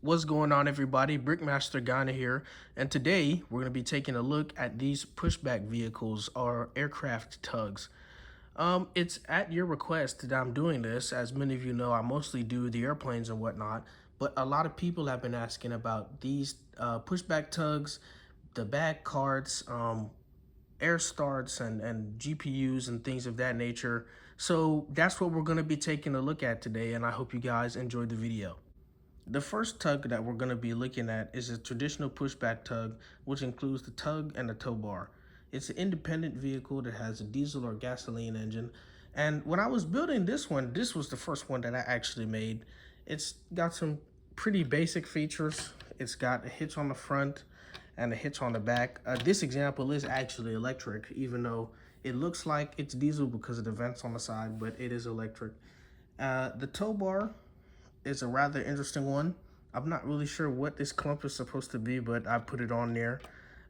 What's going on, everybody? Brickmaster Ghana here, and today we're going to be taking a look at these pushback vehicles or aircraft tugs. It's at your request that I'm doing this. As many of you know, I mostly do the airplanes and whatnot, but a lot of people have been asking about these pushback tugs, the bag carts, air starts, and GPUs and things of that nature. So that's what we're going to be taking a look at today, and I hope you guys enjoyed the video. The first tug that we're going to be looking at is a traditional pushback tug, which includes the tug and the tow bar. It's an independent vehicle that has a diesel or gasoline engine. And when I was building this one, this was the first one that I actually made. It's got some pretty basic features. It's got a hitch on the front and a hitch on the back. This example is actually electric, even though it looks like it's diesel because of the vents on the side, but it is electric. The tow bar is a rather interesting one. I'm not really sure what this clump is supposed to be, but I put it on there.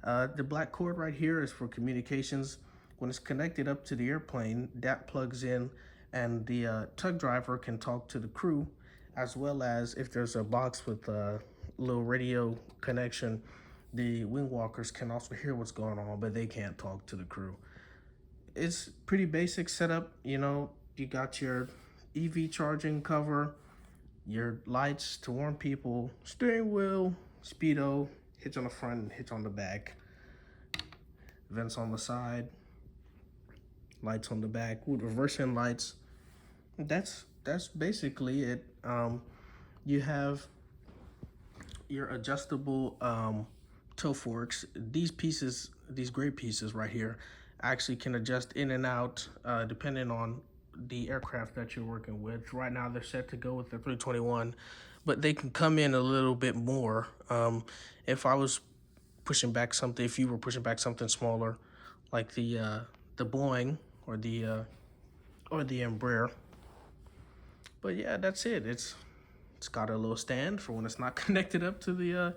The black cord right here is for communications. When it's connected up to the airplane, that plugs in, and the tug driver can talk to the crew, as well as if there's a box with a little radio connection, the wing walkers can also hear what's going on, but they can't talk to the crew. It's pretty basic setup. You know, you got your EV charging cover, your lights to warn people, steering wheel, speedo, hitch on the front and hitch on the back, vents on the side, lights on the back with reversing lights. That's basically it. You have your adjustable toe forks. These pieces, these gray pieces right here, actually can adjust in and out depending on the aircraft that you're working with. Right now they're set to go with the 321, but they can come in a little bit more. If I was pushing back something, if you were pushing back something smaller, like the Boeing or the Embraer. But yeah, that's it. It's got a little stand for when it's not connected up to the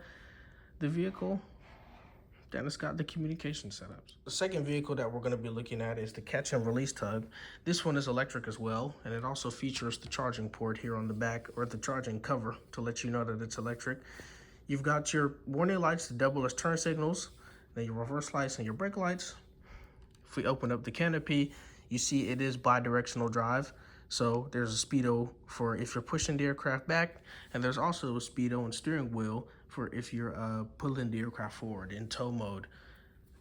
vehicle. Then it's got the communication setups. The second vehicle that we're going to be looking at is the catch and release tug. This one is electric as well, and it also features the charging port here on the back, or the charging cover, to let you know that it's electric. You've got your warning lights to double as turn signals, then your reverse lights and your brake lights. If we open up the canopy, you see it is bi-directional drive. So there's a speedo for if you're pushing the aircraft back, and there's also a speedo and steering wheel for if you're pulling the aircraft forward in tow mode.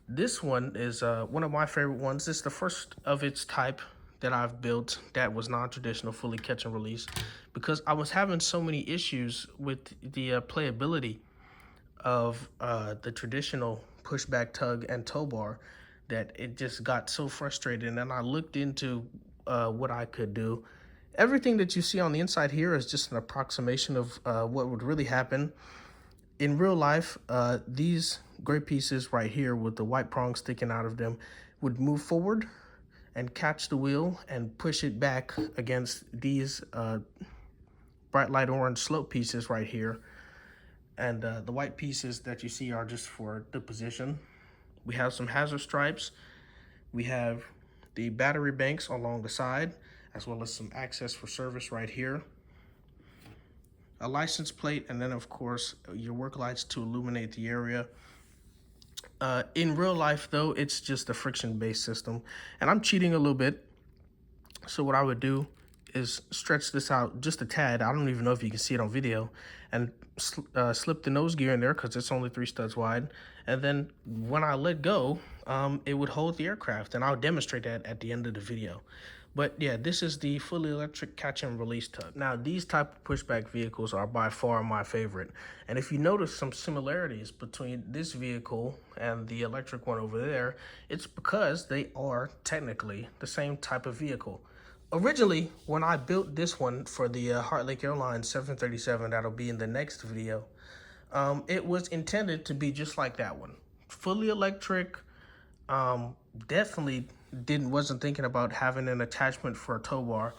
This one is one of my favorite ones. It's the first of its type that I've built that was non-traditional, fully catch and release, because I was having so many issues with the playability of the traditional pushback tug and tow bar that it just got so frustrated. And then I looked into what I could do. Everything that you see on the inside here is just an approximation of what would really happen. In real life, these gray pieces right here with the white prongs sticking out of them would move forward and catch the wheel and push it back against these bright light orange slope pieces right here. And the white pieces that you see are just for the position. We have some hazard stripes. We have the battery banks along the side, as well as some access for service right here. A license plate, and then of course your work lights to illuminate the area. In real life though, it's just a friction-based system, and I'm cheating a little bit. So what I would do is stretch this out just a tad. I don't even know if you can see it on video, and slip the nose gear in there because it's only 3 studs wide. And then when I let go, it would hold the aircraft, and I'll demonstrate that at the end of the video. But yeah, this is the fully electric catch and release tug. Now, these type of pushback vehicles are by far my favorite. And if you notice some similarities between this vehicle and the electric one over there, it's because they are technically the same type of vehicle. Originally, when I built this one for the Heart Lake Airlines 737, that'll be in the next video, it was intended to be just like that one. Fully electric, definitely wasn't thinking about having an attachment for a tow bar.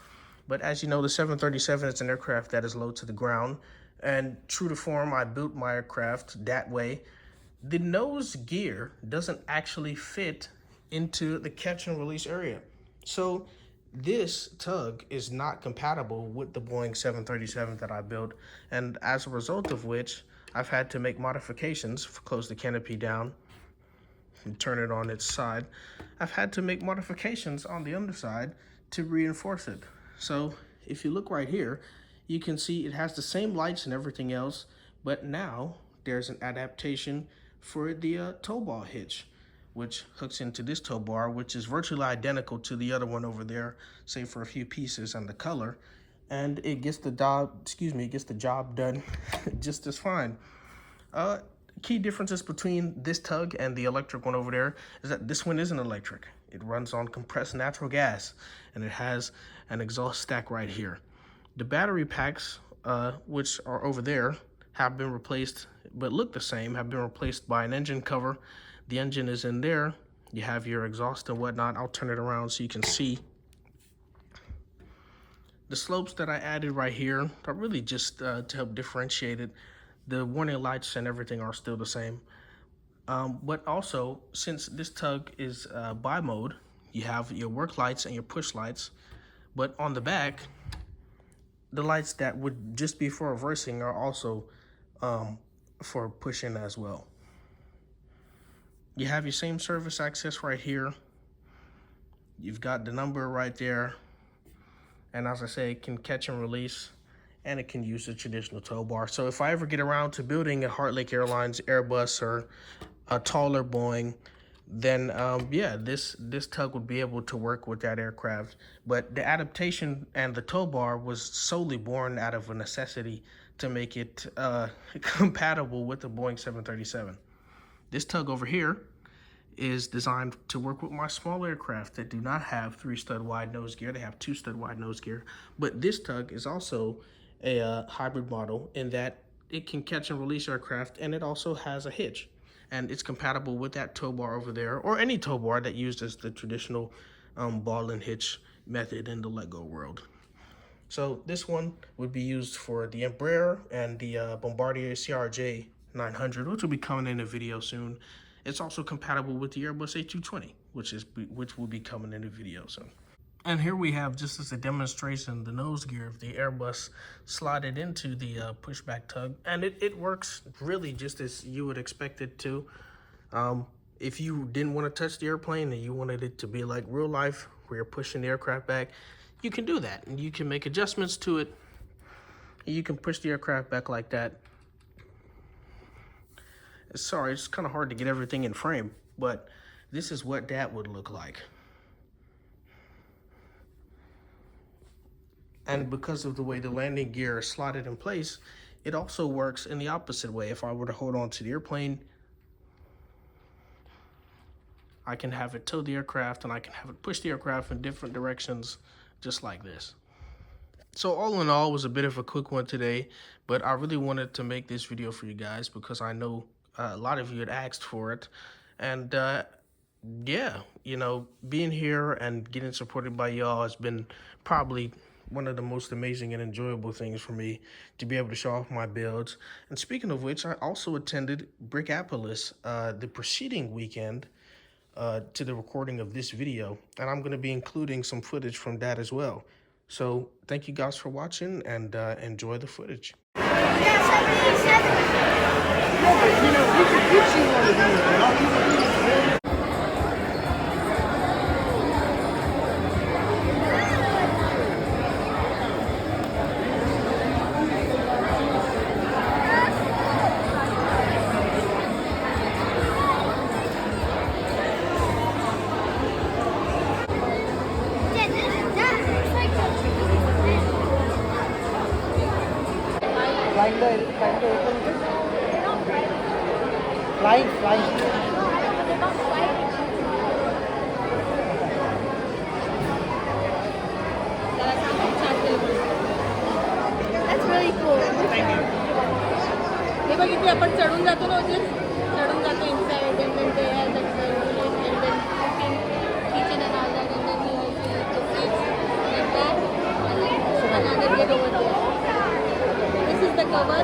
But as you know, the 737 is an aircraft that is low to the ground. And true to form, I built my aircraft that way. The nose gear doesn't actually fit into the catch and release area. So This tug is not compatible with the Boeing 737 that I built, and as a result of which, I've had to make modifications, close the canopy down, and turn it on its side. I've had to make modifications on the underside to reinforce it. So if you look right here, you can see it has the same lights and everything else, but now there's an adaptation for the tow bar hitch, which hooks into this tow bar, which is virtually identical to the other one over there, save for a few pieces and the color. And it gets the job done just as fine. Key differences between this tug and the electric one over there is that this one isn't electric. It runs on compressed natural gas, and it has an exhaust stack right here. The battery packs, which are over there, have been replaced, but look the same, have been replaced by an engine cover. The engine is in there. You have your exhaust and whatnot. I'll turn it around so you can see. The slopes that I added right here are really just to help differentiate it. The warning lights and everything are still the same. But also, since this tug is bi-mode, you have your work lights and your push lights. But on the back, the lights that would just be for reversing are also for pushing as well. You have your same service access right here. You've got the number right there. And as I say, it can catch and release, and it can use the traditional tow bar. So if I ever get around to building a Heart Lake Airlines Airbus or a taller Boeing, then yeah, this tug would be able to work with that aircraft. But the adaptation and the tow bar was solely born out of a necessity to make it compatible with the Boeing 737. This tug over here is designed to work with my small aircraft that do not have 3-stud wide nose gear. They have 2-stud wide nose gear. But this tug is also a hybrid model in that it can catch and release aircraft, and it also has a hitch. And it's compatible with that tow bar over there, or any tow bar that uses the traditional ball and hitch method in the Lego world. So this one would be used for the Embraer and the Bombardier CRJ 900, which will be coming in a video soon. It's also compatible with the Airbus A220, which will be coming in a video soon. And here we have, just as a demonstration, the nose gear of the Airbus slotted into the pushback tug, and it works really just as you would expect it to. If you didn't want to touch the airplane and you wanted it to be like real life, where you're pushing the aircraft back, you can do that, and you can make adjustments to it. You can push the aircraft back like that. Sorry, it's kind of hard to get everything in frame, but this is what that would look like. And because of the way the landing gear is slotted in place, it also works in the opposite way. If I were to hold on to the airplane, I can have it tow the aircraft, and I can have it push the aircraft in different directions, just like this. So all in all, it was a bit of a quick one today, but I really wanted to make this video for you guys because I know a lot of you had asked for it. And yeah, you know, being here and getting supported by y'all has been probably one of the most amazing and enjoyable things for me, to be able to show off my builds. And speaking of which, I also attended Brickapolis the preceding weekend to the recording of this video, and I'm going to be including some footage from that as well. So thank you guys for watching, and enjoy the footage. That's really cool. Thank you. हे बघ इथे आपण चढून जातो ना, चढून जातो inside, and then they have like the room, and then kitchen and all that, and then you also have the seats like that, and then another bed over there. This is the cover.